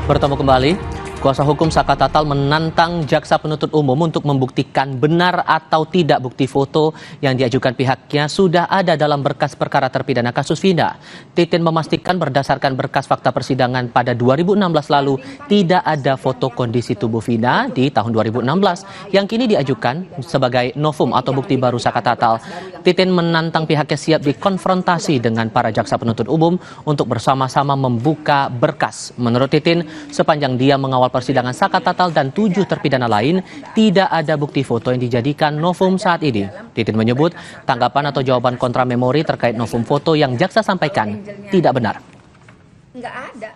Bertemu kembali, kuasa hukum Saka Tatal menantang jaksa penuntut umum untuk membuktikan benar atau tidak bukti foto yang diajukan pihaknya sudah ada dalam berkas perkara terpidana kasus Vina. Titin memastikan berdasarkan berkas fakta persidangan pada 2016 lalu tidak ada foto kondisi tubuh Vina di tahun 2016 yang kini diajukan sebagai novum atau bukti baru Saka Tatal. Titin menantang pihaknya siap dikonfrontasi dengan para jaksa penuntut umum untuk bersama-sama membuka berkas. Menurut Titin, sepanjang dia mengawal persidangan Saka Tatal dan 7 terpidana lain, tidak ada bukti foto yang dijadikan novum saat ini. Titin menyebut tanggapan atau jawaban kontra memori terkait novum foto yang jaksa sampaikan tidak benar. Nggak ada.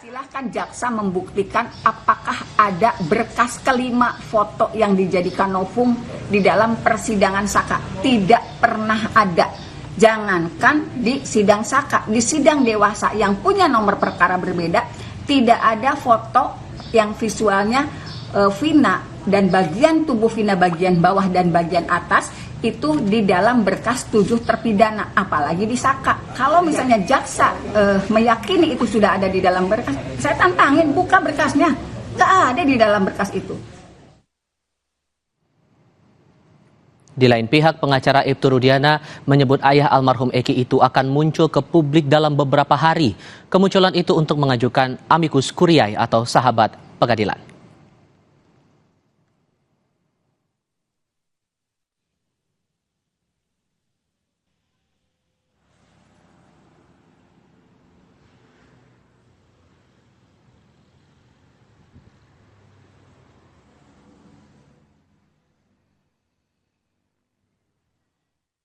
Silahkan jaksa membuktikan apakah ada berkas kelima foto yang dijadikan novum di dalam persidangan Saka. Tidak pernah ada. Jangankan di sidang Saka, di sidang dewasa yang punya nomor perkara berbeda, tidak ada foto yang visualnya Vina dan bagian tubuh Vina bagian bawah dan bagian atas itu di dalam berkas 7 terpidana, apalagi di Saka. Kalau misalnya jaksa meyakini itu sudah ada di dalam berkas, saya tantangin buka berkasnya, nggak ada di dalam berkas itu. Di lain pihak, pengacara Ibtu Rudiana menyebut ayah almarhum Eki itu akan muncul ke publik dalam beberapa hari. Kemunculan itu untuk mengajukan amicus curiae atau sahabat pengadilan.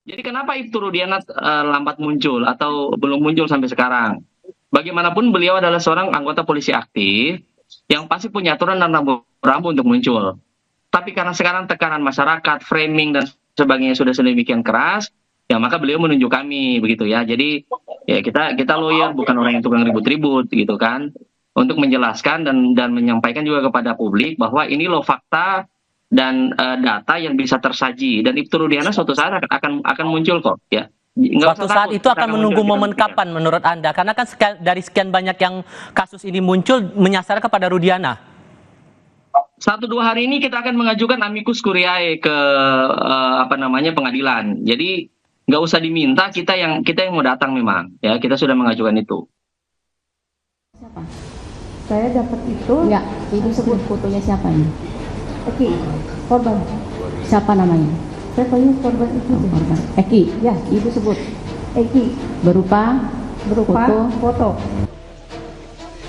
Jadi kenapa Ibtu Rudiana lambat muncul atau belum muncul sampai sekarang? Bagaimanapun beliau adalah seorang anggota polisi aktif yang pasti punya aturan dan rambu-rambu untuk muncul. Tapi karena sekarang tekanan masyarakat, framing dan sebagainya sudah sedemikian keras, ya maka beliau menunjuk kami begitu ya. Jadi ya kita lawyer bukan orang yang tukang ribut-ribut gitu kan, untuk menjelaskan dan menyampaikan juga kepada publik bahwa ini loh fakta dan data yang bisa tersaji, dan Ibtu Rudiana suatu saat akan muncul kok ya. Suatu saat itu akan menunggu momen kapan menurut Anda? Karena kan dari sekian banyak yang kasus ini muncul menyasar kepada Rudiana. 1-2 hari ini kita akan mengajukan amicus curiae ke pengadilan. Jadi nggak usah diminta, kita yang mau datang memang ya, kita sudah mengajukan itu. Siapa? Saya dapat itu. Ya, ibu sebut fotonya siapa ini? Eki, korban. Siapa namanya? Saya tahu korban itu. Korban. Eki, ya, ibu sebut. Eki, berupa foto.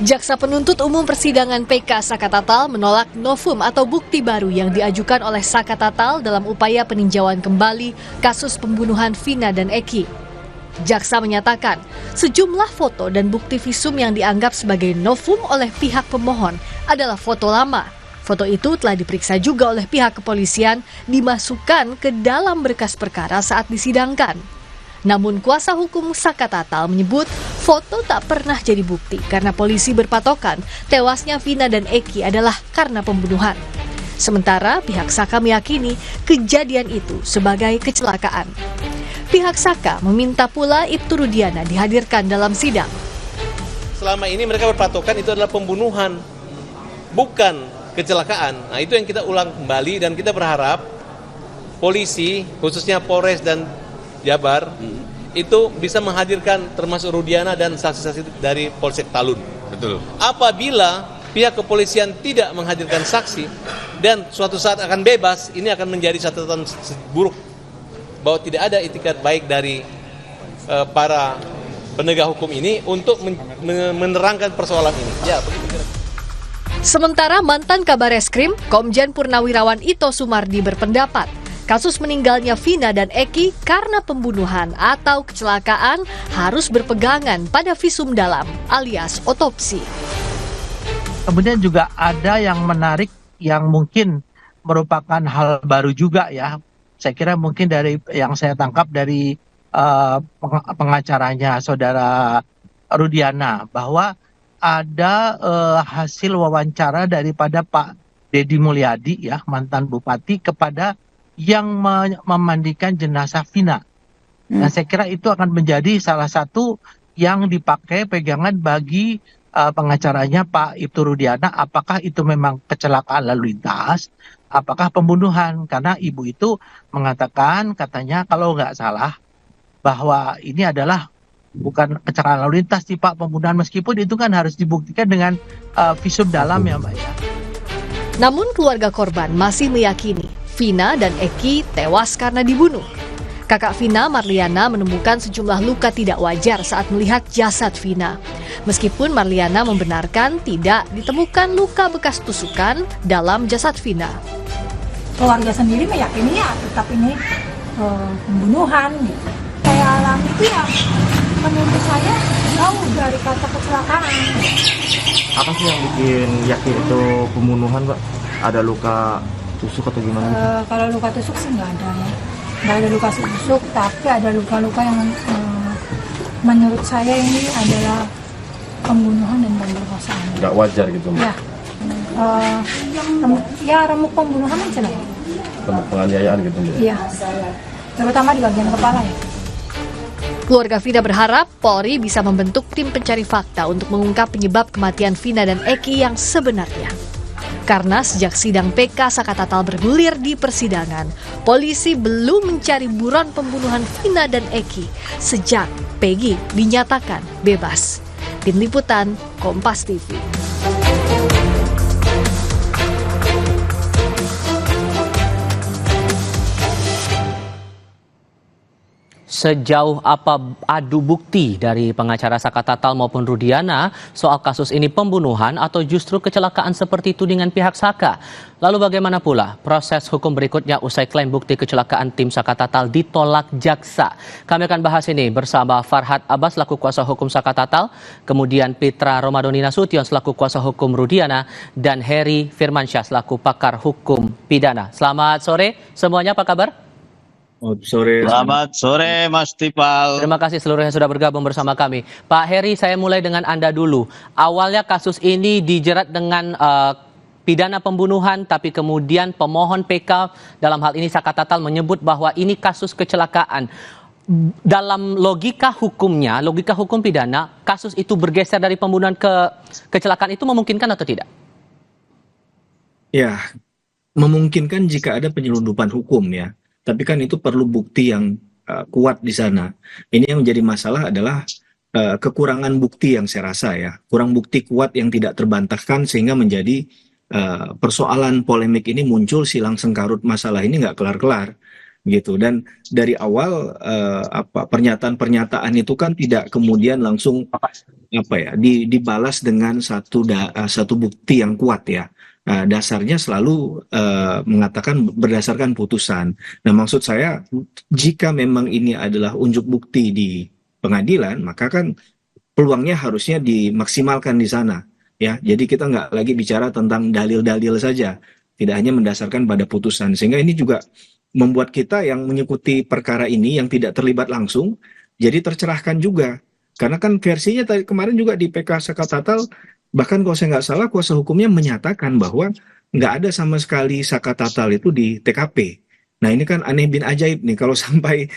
Jaksa penuntut umum persidangan PK Saka Tatal menolak novum atau bukti baru yang diajukan oleh Saka Tatal dalam upaya peninjauan kembali kasus pembunuhan Vina dan Eki. Jaksa menyatakan sejumlah foto dan bukti visum yang dianggap sebagai novum oleh pihak pemohon adalah foto lama. Foto itu telah diperiksa juga oleh pihak kepolisian, dimasukkan ke dalam berkas perkara saat disidangkan. Namun kuasa hukum Saka Tatal menyebut foto tak pernah jadi bukti karena polisi berpatokan tewasnya Vina dan Eki adalah karena pembunuhan. Sementara pihak Saka meyakini kejadian itu sebagai kecelakaan. Pihak Saka meminta pula Ibtu Rudiana dihadirkan dalam sidang. Selama ini mereka berpatokan itu adalah pembunuhan, bukan kecelakaan. Nah, itu yang kita ulang kembali dan kita berharap polisi, khususnya Polres dan Jabar, itu bisa menghadirkan termasuk Rudiana dan saksi-saksi dari Polsek Talun. Betul. Apabila pihak kepolisian tidak menghadirkan saksi dan suatu saat akan bebas, ini akan menjadi catatan buruk bahwa tidak ada itikat baik dari para penegak hukum ini untuk menerangkan persoalan ini. Ya, begitu kira. Sementara mantan Kabar Eskrim, Komjen Purnawirawan Ito Sumardi berpendapat, kasus meninggalnya Vina dan Eki karena pembunuhan atau kecelakaan harus berpegangan pada visum dalam alias otopsi. Kemudian juga ada yang menarik yang mungkin merupakan hal baru juga ya. Saya kira mungkin dari yang saya tangkap dari pengacaranya saudara Rudiana bahwa ada hasil wawancara daripada Pak Deddy Mulyadi ya, mantan bupati, kepada yang memandikan jenazah Vina. Nah, saya kira itu akan menjadi salah satu yang dipakai pegangan bagi pengacaranya Pak Ibtu Rudiana, apakah itu memang kecelakaan lalu lintas, apakah pembunuhan? Karena ibu itu mengatakan katanya kalau nggak salah bahwa ini adalah bukan kecelakaan lalu lintas sih Pak, pembunuhan, meskipun itu kan harus dibuktikan dengan visum dalam ya Mbak ya. Namun keluarga korban masih meyakini Vina dan Eki tewas karena dibunuh. Kakak Vina, Marliana, menemukan sejumlah luka tidak wajar saat melihat jasad Vina. Meskipun Marliana membenarkan tidak ditemukan luka bekas tusukan dalam jasad Vina. Keluarga sendiri meyakini ya tetap ini pembunuhan gitu. Saya alami itu ya menurut saya jauh dari kata kecelakaan. Apa sih yang bikin yakin itu pembunuhan, Mbak? Ada luka tusuk atau gimana? Kalau luka tusuk sih nggak ada ya. Nggak ada luka tusuk, tapi ada luka-luka yang menurut saya ini adalah pembunuhan dan pemerkosaan. Nggak wajar gitu, Mbak? Ya, remuk pembunuhan aja lah. Remuk penganiayaan gitu, Mbak? Iya, terutama di bagian kepala ya. Keluarga Vina berharap Polri bisa membentuk tim pencari fakta untuk mengungkap penyebab kematian Vina dan Eki yang sebenarnya. Karena sejak sidang PK Sakatatal bergulir di persidangan, polisi belum mencari buron pembunuhan Vina dan Eki sejak Peggy dinyatakan bebas. Tim Liputan, Kompas TV. Sejauh apa adu bukti dari pengacara Sakatatal maupun Rudiana soal kasus ini pembunuhan atau justru kecelakaan seperti tudingan pihak Saka? Lalu bagaimana pula proses hukum berikutnya usai klaim bukti kecelakaan tim Sakatatal ditolak jaksa? Kami akan bahas ini bersama Farhad Abbas selaku kuasa hukum Sakatatal, kemudian Pitra Romadoni Nasution selaku kuasa hukum Rudiana, dan Heri Firmansyah selaku pakar hukum pidana. Selamat sore semuanya, apa kabar? Selamat sore Mas Tipal. Terima kasih seluruhnya sudah bergabung bersama kami. Pak Heri, saya mulai dengan Anda dulu. Awalnya kasus ini dijerat dengan pidana pembunuhan, tapi kemudian pemohon PK dalam hal ini Sakatatal menyebut bahwa ini kasus kecelakaan. Dalam logika hukumnya, logika hukum pidana, kasus itu bergeser dari pembunuhan ke kecelakaan itu memungkinkan atau tidak? Ya, memungkinkan jika ada penyelundupan hukum ya. Tapi kan itu perlu bukti yang kuat di sana. Ini yang menjadi masalah adalah kekurangan bukti yang saya rasa ya. Kurang bukti kuat yang tidak terbantahkan sehingga menjadi persoalan polemik ini muncul, silang sengkarut masalah ini nggak kelar-kelar gitu. Dan dari awal pernyataan-pernyataan itu kan tidak kemudian langsung dibalas dengan satu bukti yang kuat ya. Dasarnya selalu mengatakan berdasarkan putusan. Nah, maksud saya jika memang ini adalah unjuk bukti di pengadilan, maka kan peluangnya harusnya dimaksimalkan di sana. Ya, jadi kita nggak lagi bicara tentang dalil-dalil saja, tidak hanya mendasarkan pada putusan. Sehingga ini juga membuat kita yang mengikuti perkara ini yang tidak terlibat langsung, jadi tercerahkan juga. Karena kan versinya kemarin juga di PK Sakatatal, bahkan kalau saya nggak salah kuasa hukumnya menyatakan bahwa nggak ada sama sekali Sakatatal itu di TKP. Nah ini kan aneh bin ajaib nih kalau sampai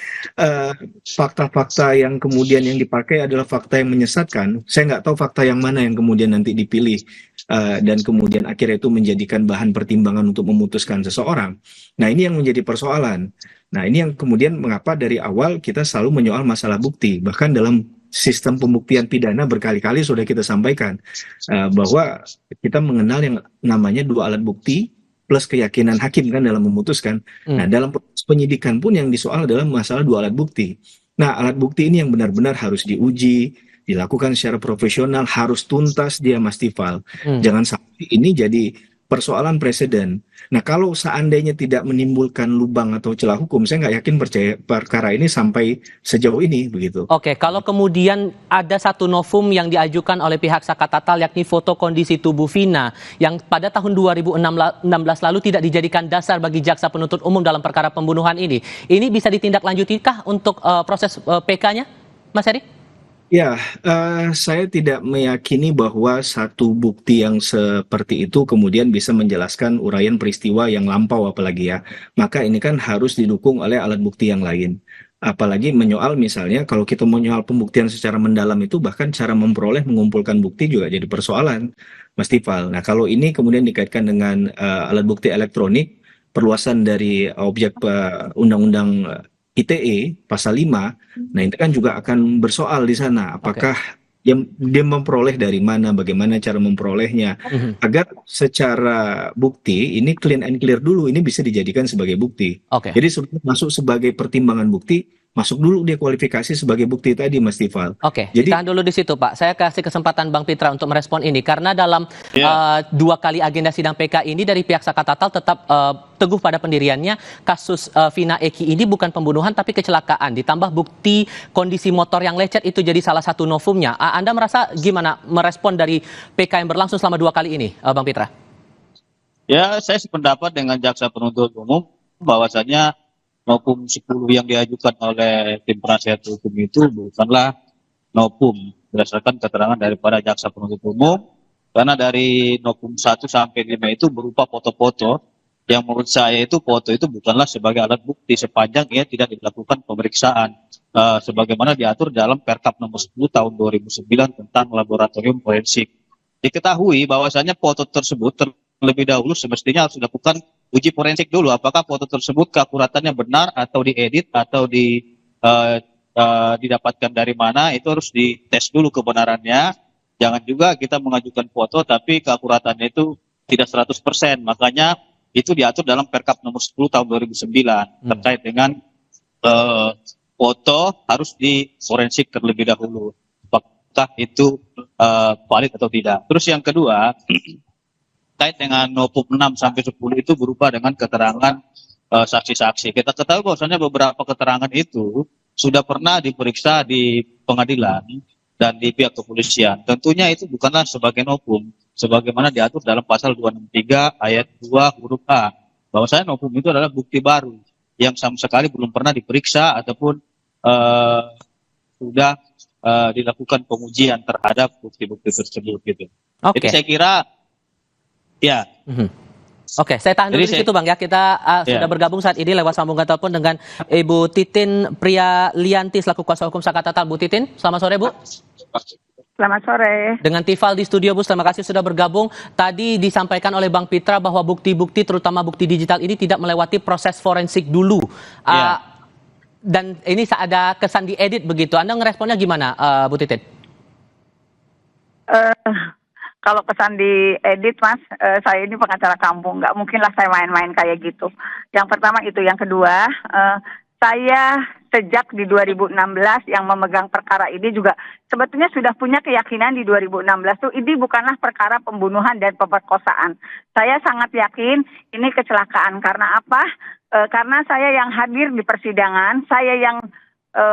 fakta-fakta yang kemudian yang dipakai adalah fakta yang menyesatkan. Saya nggak tahu fakta yang mana yang kemudian nanti dipilih dan kemudian akhirnya itu menjadikan bahan pertimbangan untuk memutuskan seseorang. Nah ini yang menjadi persoalan. Nah ini yang kemudian mengapa dari awal kita selalu menyoal masalah bukti. Bahkan dalam sistem pembuktian pidana berkali-kali sudah kita sampaikan bahwa kita mengenal yang namanya dua alat bukti plus keyakinan hakim kan dalam memutuskan. Nah dalam penyidikan pun yang disoal adalah masalah dua alat bukti. Nah alat bukti ini yang benar-benar harus diuji, dilakukan secara profesional, harus tuntas dia Mas Tifal. Jangan sampai ini jadi persoalan presiden. Nah kalau seandainya tidak menimbulkan lubang atau celah hukum, saya nggak yakin percaya perkara ini sampai sejauh ini begitu. Oke, kalau kemudian ada satu novum yang diajukan oleh pihak Sakatatal yakni foto kondisi tubuh Vina yang pada tahun 2016 lalu tidak dijadikan dasar bagi jaksa penuntut umum dalam perkara pembunuhan ini bisa ditindaklanjutikah untuk proses PK-nya, Mas Heri? Ya, saya tidak meyakini bahwa satu bukti yang seperti itu kemudian bisa menjelaskan uraian peristiwa yang lampau apalagi ya. Maka ini kan harus didukung oleh alat bukti yang lain. Apalagi menyoal misalnya kalau kita menyoal pembuktian secara mendalam itu bahkan cara memperoleh mengumpulkan bukti juga jadi persoalan, Mas Tifal. Nah kalau ini kemudian dikaitkan dengan alat bukti elektronik, perluasan dari objek Undang-Undang ITE pasal 5, nah itu kan juga akan bersoal di sana. Apakah dia memperoleh dari mana, bagaimana cara memperolehnya, agar secara bukti ini clean and clear dulu, ini bisa dijadikan sebagai bukti. Jadi sebelum masuk sebagai pertimbangan bukti, masuk dulu dia kualifikasi sebagai bukti tadi, Mas Tifal. Jadi tahan dulu di situ, Pak. Saya kasih kesempatan Bang Pitra untuk merespon ini karena dalam 2 kali agenda sidang PK ini dari pihak Sakatatal tetap teguh pada pendiriannya kasus Vina Eki ini bukan pembunuhan tapi kecelakaan. Ditambah bukti kondisi motor yang lecet itu jadi salah satu novumnya. Anda merasa gimana merespon dari PK yang berlangsung selama 2 kali ini, Bang Pitra? Ya, saya sependapat dengan jaksa penuntut umum bahwasanya novum 10 yang diajukan oleh tim penasihat hukum itu bukanlah novum berdasarkan keterangan daripada jaksa penuntut umum, karena dari novum 1 sampai 5 itu berupa foto-foto yang menurut saya itu foto itu bukanlah sebagai alat bukti sepanjang ia tidak dilakukan pemeriksaan sebagaimana diatur dalam Perkap nomor 10 tahun 2009 tentang laboratorium forensik. Diketahui bahwasanya foto tersebut terlebih dahulu semestinya harus dilakukan uji forensik dulu, apakah foto tersebut keakuratannya benar atau diedit atau didapatkan dari mana, itu harus dites dulu kebenarannya. Jangan juga kita mengajukan foto tapi keakuratannya itu tidak 100%. Makanya itu diatur dalam Perkap nomor 10 tahun 2009 terkait dengan foto harus di forensik terlebih dahulu, apakah itu valid atau tidak. Terus yang kedua, terkait dengan novum 6 sampai 10 itu berupa dengan keterangan saksi-saksi. Kita ketahui bahwasanya beberapa keterangan itu sudah pernah diperiksa di pengadilan dan di pihak kepolisian. Tentunya itu bukanlah sebagai novum, sebagaimana diatur dalam pasal 263 ayat 2 huruf A. Bahwasanya novum itu adalah bukti baru yang sama sekali belum pernah diperiksa ataupun sudah dilakukan pengujian terhadap bukti-bukti tersebut gitu. Jadi saya kira ya. Oke, saya tahan dulu di situ Bang ya. Kita sudah bergabung saat ini lewat sambungan telepon dengan Ibu Titin Prialianti selaku kuasa hukum Sakatatal. Bu Titin, selamat sore Bu. Selamat sore. Dengan Tifal di studio Bu, terima kasih sudah bergabung. Tadi disampaikan oleh Bang Pitra bahwa bukti-bukti terutama bukti digital ini tidak melewati proses forensik dulu. Dan ini ada kesan diedit begitu. Anda ngeresponnya gimana Bu Titin? Kalau kesan diedit Mas, saya ini pengacara kampung, nggak mungkin lah saya main-main kayak gitu. Yang pertama itu, yang kedua, saya sejak di 2016 yang memegang perkara ini juga sebetulnya sudah punya keyakinan di 2016 tuh ini bukanlah perkara pembunuhan dan pemerkosaan. Saya sangat yakin ini kecelakaan. Karena apa? Karena saya yang hadir di persidangan, saya yang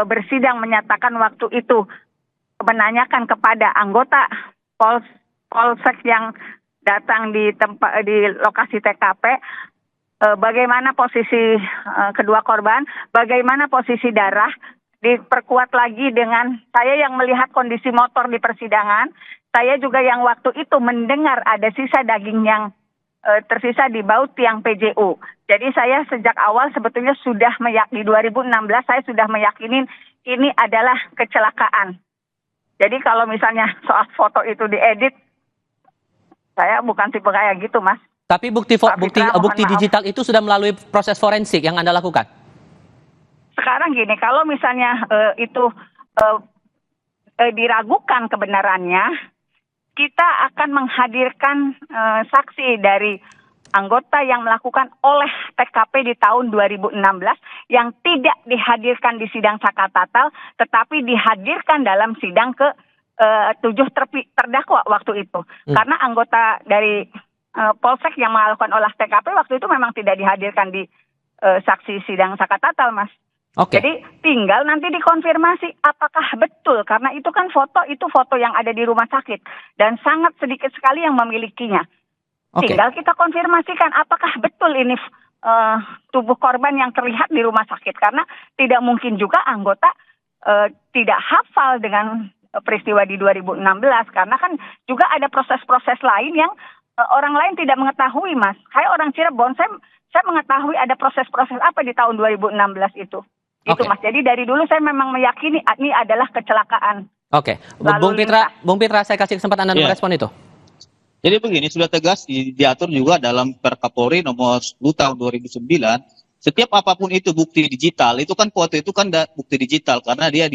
bersidang menyatakan waktu itu menanyakan kepada anggota Polsek yang datang di lokasi TKP, bagaimana posisi kedua korban, bagaimana posisi darah, diperkuat lagi dengan saya yang melihat kondisi motor di persidangan, saya juga yang waktu itu mendengar ada sisa daging yang tersisa di baut tiang PJU. Jadi saya sejak awal sebetulnya sudah di 2016 saya sudah meyakinin ini adalah kecelakaan. Jadi kalau misalnya soal foto itu diedit, saya bukan tipe kayak gitu, Mas. Tapi bukti digital itu sudah melalui proses forensik yang Anda lakukan? Sekarang gini, kalau misalnya itu diragukan kebenarannya, kita akan menghadirkan saksi dari anggota yang melakukan oleh TKP di tahun 2016 yang tidak dihadirkan di sidang Sakatatal, tetapi dihadirkan dalam sidang ke 7 terdakwa waktu itu. Karena anggota dari Polsek yang melakukan olah TKP waktu itu memang tidak dihadirkan di saksi sidang Sakatatal, Mas. Jadi tinggal nanti dikonfirmasi apakah betul, karena itu kan foto yang ada di rumah sakit dan sangat sedikit sekali yang memilikinya. Tinggal kita konfirmasikan apakah betul ini tubuh korban yang terlihat di rumah sakit, karena tidak mungkin juga anggota tidak hafal dengan peristiwa di 2016, karena kan juga ada proses-proses lain yang orang lain tidak mengetahui, Mas. Kayak orang Cirebon, saya mengetahui ada proses-proses apa di tahun 2016 itu. Itu Mas. Jadi dari dulu saya memang meyakini ini adalah kecelakaan. Oke, Bung Pitra, saya kasih kesempatan Anda merespon itu. Jadi begini, sudah tegas diatur juga dalam Perkapolri nomor 10 tahun 2009, setiap apapun itu bukti digital, itu kan foto itu kan bukti digital karena dia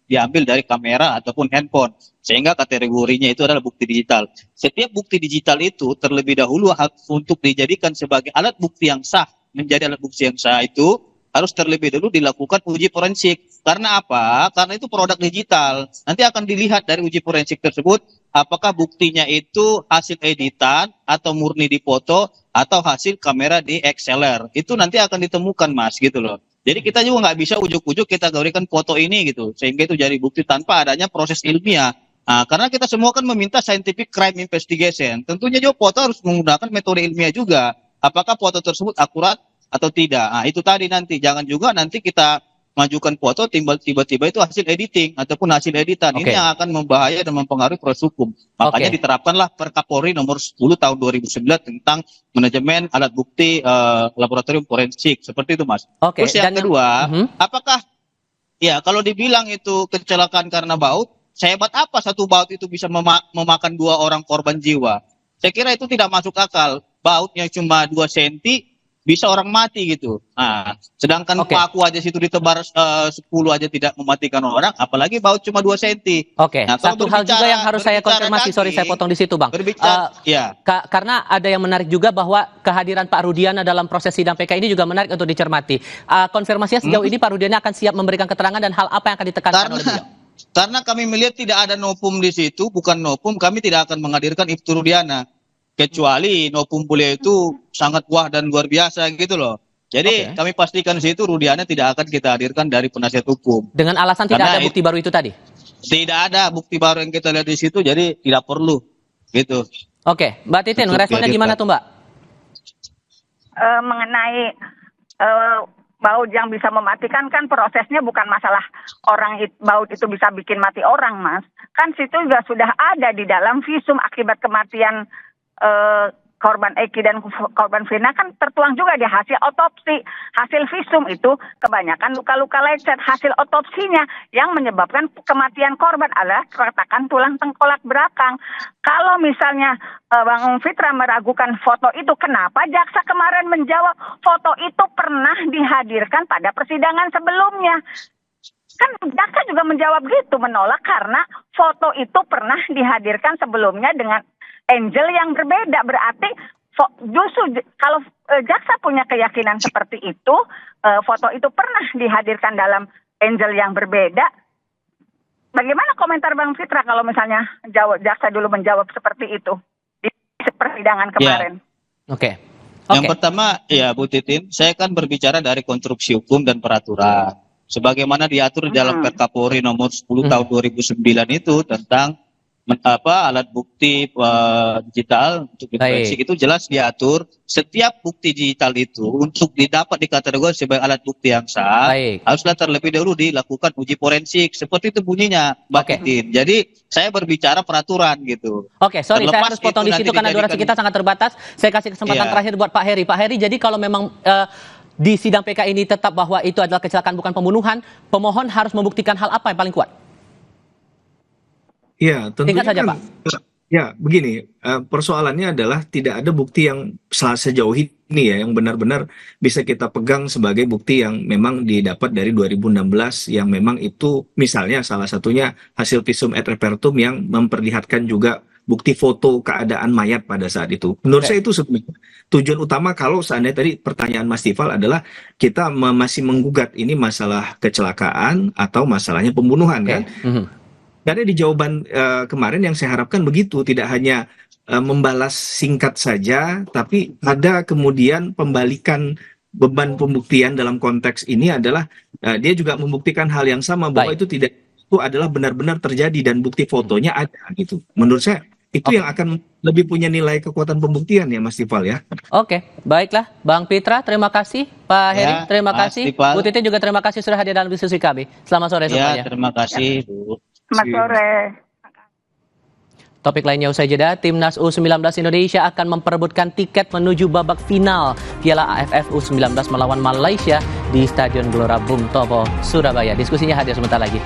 diambil dari kamera ataupun handphone, sehingga kategorinya itu adalah bukti digital. Setiap bukti digital itu terlebih dahulu untuk dijadikan sebagai alat bukti yang sah, menjadi alat bukti yang sah itu harus terlebih dahulu dilakukan uji forensik. Karena apa? Karena itu produk digital. Nanti akan dilihat dari uji forensik tersebut, apakah buktinya itu hasil editan atau murni difoto atau hasil kamera di XLR. Itu nanti akan ditemukan, Mas, gitu loh. Jadi kita juga nggak bisa ujuk-ujuk kita gaurikan foto ini gitu, sehingga itu jadi bukti tanpa adanya proses ilmiah. Nah, karena kita semua kan meminta scientific crime investigation. Tentunya juga foto harus menggunakan metode ilmiah juga. Apakah foto tersebut akurat atau tidak? Nah, itu tadi nanti. Jangan juga nanti kita majukan foto tiba-tiba itu hasil editing ataupun hasil editan. Ini yang akan membahaya dan mempengaruhi proses hukum. Makanya diterapkanlah Perkapolri nomor 10 tahun 2009 tentang manajemen alat bukti laboratorium forensik. Seperti itu, Mas. Terus yang kedua, apakah kalau dibilang itu kecelakaan karena baut, sehebat apa satu baut itu bisa memakan 2 orang korban jiwa? Saya kira itu tidak masuk akal. Bautnya cuma 2 cm, bisa orang mati gitu. Nah, sedangkan paku aja situ ditebar 10 aja tidak mematikan orang, apalagi baut cuma 2 cm. Nah, satu hal juga yang harus saya konfirmasi, sorry saya potong di situ, Bang. Karena ada yang menarik juga bahwa kehadiran Pak Rudiana dalam proses sidang PK ini juga menarik untuk dicermati. Konfirmasinya sejauh ini Pak Rudiana akan siap memberikan keterangan dan hal apa yang akan ditekankan oleh beliau? Karena kami melihat tidak ada nopum di situ, bukan nopum, kami tidak akan menghadirkan Ibtu Rudiana. Kecuali nopum beliau itu sangat wah dan luar biasa gitu loh. Jadi kami pastikan di situ Rudiana tidak akan kita hadirkan dari penasihat hukum. Dengan alasan tidak ada bukti baru itu tadi? Tidak ada bukti baru yang kita lihat di situ, jadi tidak perlu gitu. Oke, Mbak Titin, responnya gimana tuh Mbak? Mengenai baut yang bisa mematikan kan prosesnya bukan masalah baut itu bisa bikin mati orang, Mas. Kan situ juga sudah ada di dalam visum akibat kematian korban Eki dan korban Vina kan tertuang juga di hasil otopsi. Hasil visum itu kebanyakan luka-luka lecet. Hasil otopsinya yang menyebabkan kematian korban adalah keretakan tulang tengkolak belakang. Kalau misalnya Bang Fitra meragukan foto itu, kenapa jaksa kemarin menjawab foto itu pernah dihadirkan pada persidangan sebelumnya? Kan jaksa juga menjawab gitu, menolak karena foto itu pernah dihadirkan sebelumnya dengan Angel yang berbeda. Berarti justru kalau jaksa punya keyakinan seperti itu, foto itu pernah dihadirkan dalam Angel yang berbeda. Bagaimana komentar Bang Fitra kalau misalnya jaksa dulu menjawab seperti itu di persidangan kemarin? Yang pertama, Bu Titin, saya kan berbicara dari konstruksi hukum dan peraturan. Sebagaimana diatur dalam Perkapolri nomor 10 tahun 2009 itu tentang alat bukti digital untuk forensik itu jelas diatur setiap bukti digital itu untuk didapat dikategorikan sebagai alat bukti yang sah haruslah terlebih dahulu dilakukan uji forensik, seperti itu bunyinya, Mbak Titin. Jadi saya berbicara peraturan gitu. Sorry, saya harus potong di situ karena durasi kita sangat terbatas. Saya kasih kesempatan terakhir buat Pak Heri. Pak Heri, jadi kalau memang di sidang PK ini tetap bahwa itu adalah kecelakaan bukan pembunuhan, pemohon harus membuktikan hal apa yang paling kuat? Ya, tentunya kan, ya begini, persoalannya adalah tidak ada bukti yang sejauh ini ya, yang benar-benar bisa kita pegang sebagai bukti yang memang didapat dari 2016, yang memang itu misalnya salah satunya hasil visum et repertum yang memperlihatkan juga bukti foto keadaan mayat pada saat itu. Menurut saya itu sebenarnya tujuan utama kalau seandainya tadi pertanyaan Mas Tifal adalah kita masih menggugat ini masalah kecelakaan atau masalahnya pembunuhan kan? Karena di jawaban kemarin yang saya harapkan begitu, tidak hanya membalas singkat saja, tapi ada kemudian pembalikan beban pembuktian dalam konteks ini adalah dia juga membuktikan hal yang sama bahwa itu adalah benar-benar terjadi dan bukti fotonya ada gitu. Menurut saya itu yang akan lebih punya nilai kekuatan pembuktian ya Mas Tifal ya. Baiklah Bang Pitra, terima kasih. Pak Heri, terima kasih. Bu Titin juga terima kasih sudah hadir dalam diskusi kami. Selamat sore semuanya. Terima kasih Bu. Selamat sore. Topik lainnya usai jeda, Timnas U19 Indonesia akan memperebutkan tiket menuju babak final Piala AFF U19 melawan Malaysia di Stadion Gelora Bung Tomo, Surabaya. Diskusinya hadir sebentar lagi.